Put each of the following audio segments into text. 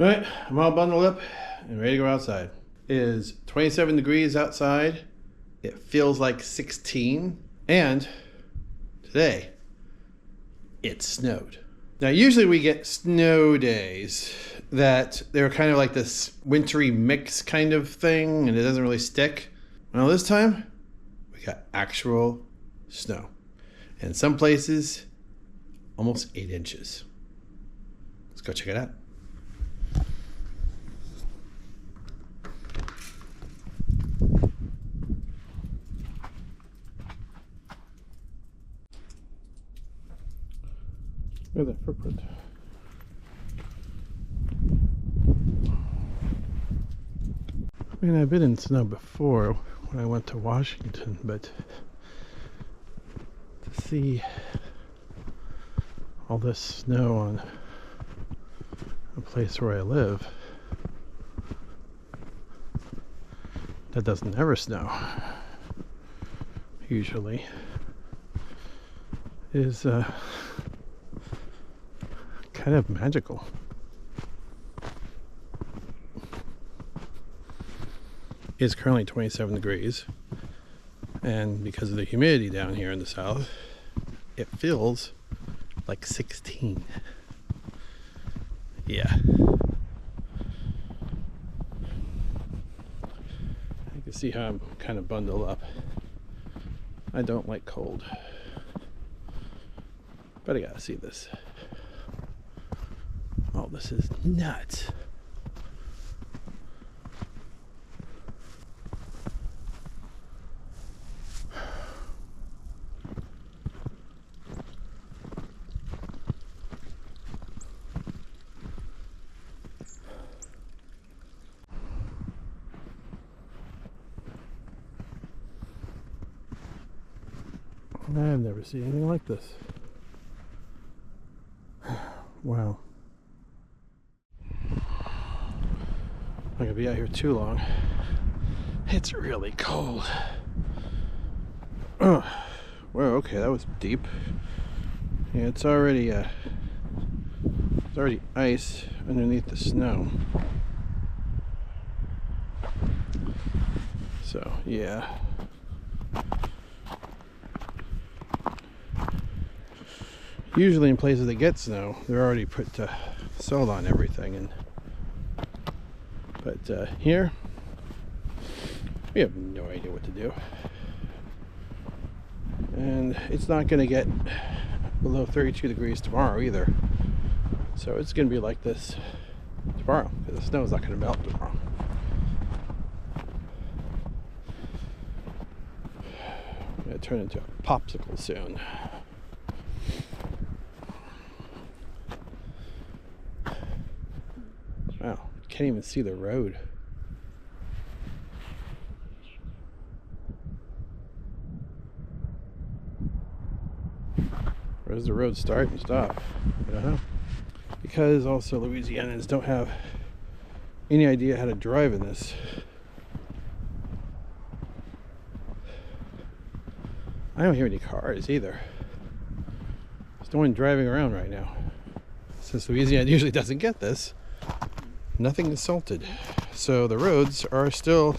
All right, I'm all bundled up and ready to go outside. It is 27 degrees outside. It feels like 16. And today, it snowed. Now, usually we get snow days that they're kind of like this wintry mix kind of thing, and it doesn't really stick. Well, this time, we got actual snow. And in some places, almost 8 inches. Let's go check it out. Look at that footprint. I mean, I've been in snow before when I went to Washington, but to see all this snow on a place where I live that doesn't ever snow usually is kind of magical. It's currently 27 degrees, and because of the humidity down here in the south, it feels like 16. Yeah. You can see how I'm kind of bundled up. I don't like cold, but I gotta see this. Oh, this is nuts. I've never seen anything like this. Wow. I'm not gonna be out here too long. It's really cold. Oh, well, okay, that was deep. Yeah, it's already ice underneath the snow. So yeah. Usually in places that get snow, they're already put salt on everything, but here we have no idea what to do, and it's not going to get below 32 degrees tomorrow either, so it's going to be like this tomorrow because the snow is not going to melt tomorrow. I'm going to turn into a popsicle soon. Wow, can't even see the road. Where does the road start and stop? I don't know. Because also Louisianans don't have any idea how to drive in this. I don't hear any cars either. There's no one driving around right now. Since Louisiana usually doesn't get this, nothing is salted, so the roads are still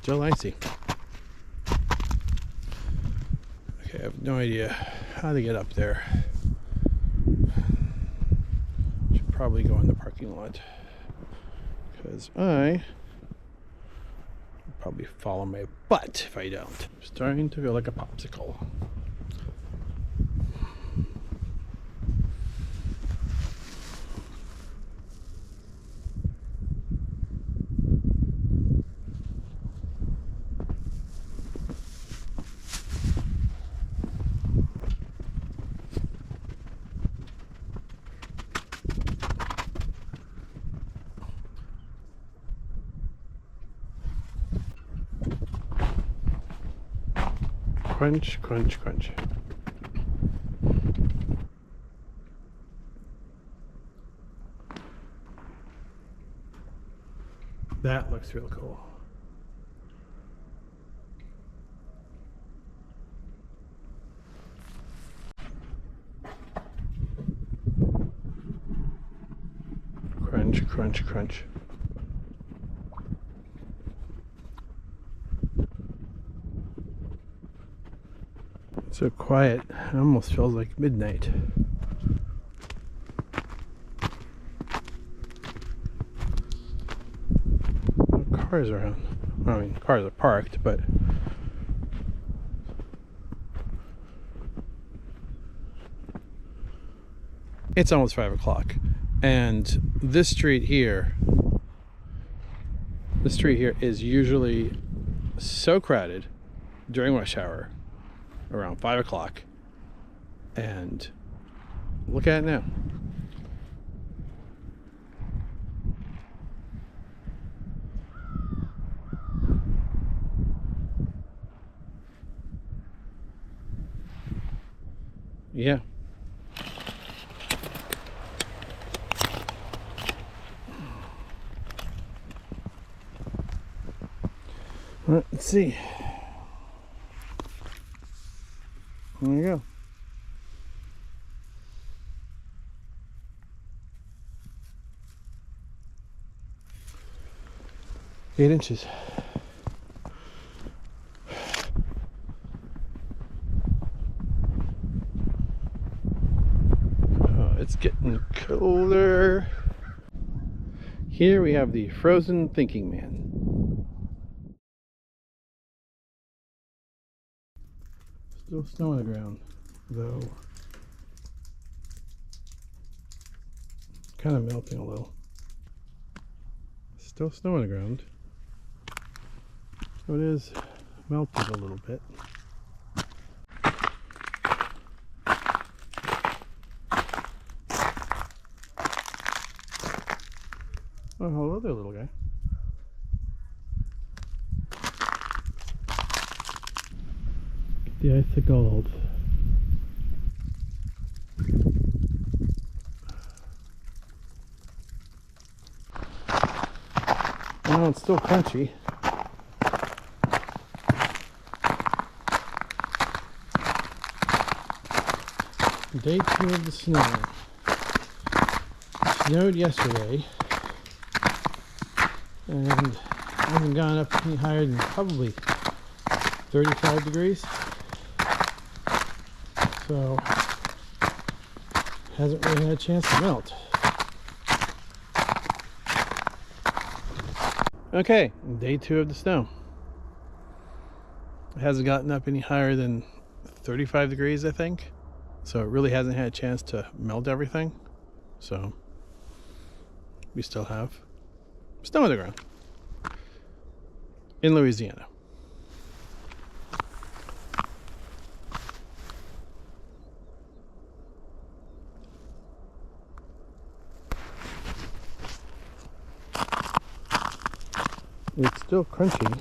icy. Okay, I have no idea how to get up there. Should probably go in the parking lot because I will probably fall on my butt if I don't. I'm starting to feel like a popsicle. Crunch, crunch, crunch. That looks real cool. crunch, crunch, crunch. It's so quiet, it almost feels like midnight. No cars around. I mean, cars are parked, but it's almost 5 o'clock. And this street here is usually so crowded during rush hour around 5 o'clock. And look at it now. Yeah. All right, let's see. There you go. Eight inches. Oh, it's getting colder. Here we have the frozen thinking man. Still snow on the ground, though kind of melting a little. Still snow on the ground, so it is melted a little bit. Oh, hello there, little guy. The ice of gold. Well, it's still crunchy. Day 2 of the snow. It snowed yesterday and hasn't gone up any higher than probably 35 degrees. So hasn't really had a chance to melt. Okay, day 2 of the snow. It hasn't gotten up any higher than 35 degrees, I think. So it really hasn't had a chance to melt everything. So we still have snow on the ground in Louisiana. It's still crunchy.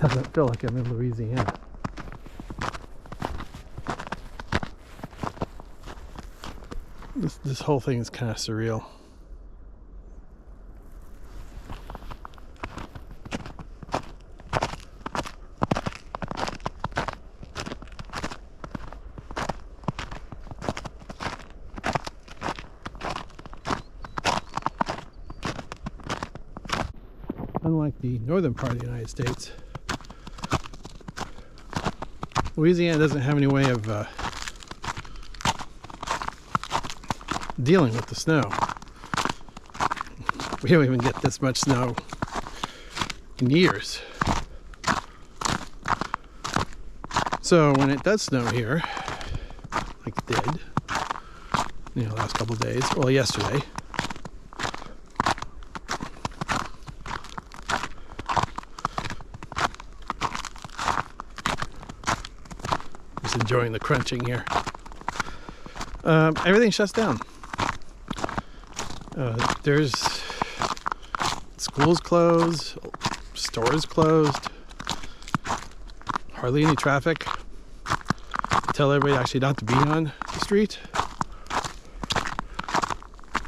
Doesn't feel like I'm in Louisiana. This whole thing is kind of surreal. Unlike the northern part of the United States, Louisiana doesn't have any way of dealing with the snow. We don't even get this much snow in years. So when it does snow here, like it did, last couple of days, well, yesterday, just enjoying the crunching here. Everything shuts down. There's schools closed, stores closed, hardly any traffic. Tell everybody actually not to be on the street.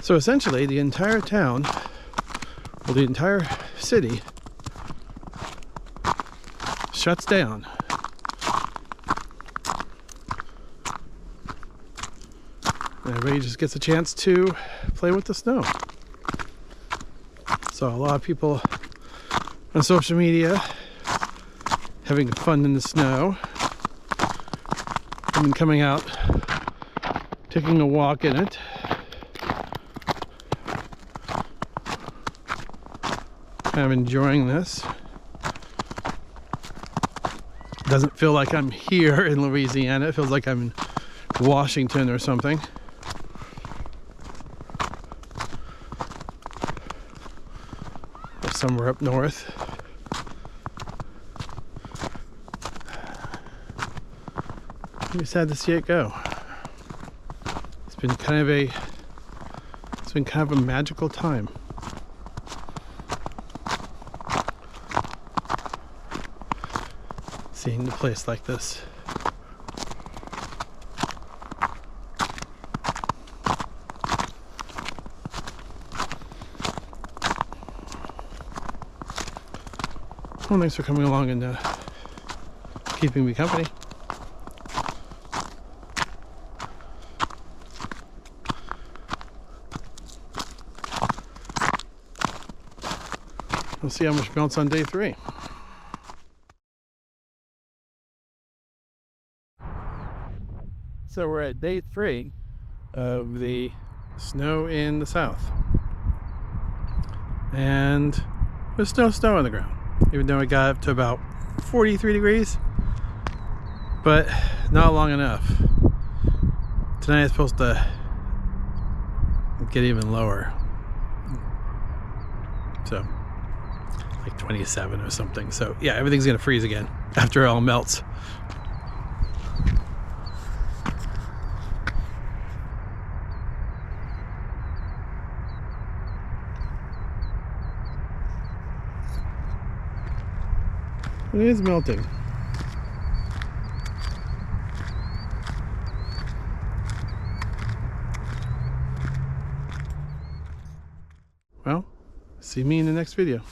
So essentially the entire town, well, the entire city shuts down. everybody just gets a chance to play with the snow. So a lot of people on social media having fun in the snow. I've been coming out, taking a walk in it. Kind of enjoying this. Doesn't feel like I'm here in Louisiana. It feels like I'm in Washington or something. Or somewhere up north. I'm sad to see it go. It's been kind of a magical time. Seeing the place like this. Well, thanks for coming along and keeping me company. We'll see how much melts on day 3. So we're at day 3 of the snow in the south. And there's no snow on the ground, even though it got up to about 43 degrees, but not long enough. Tonight is supposed to get even lower. So like 27 or something. So yeah, everything's gonna freeze again after it all melts. It is melting. Well, see me in the next video.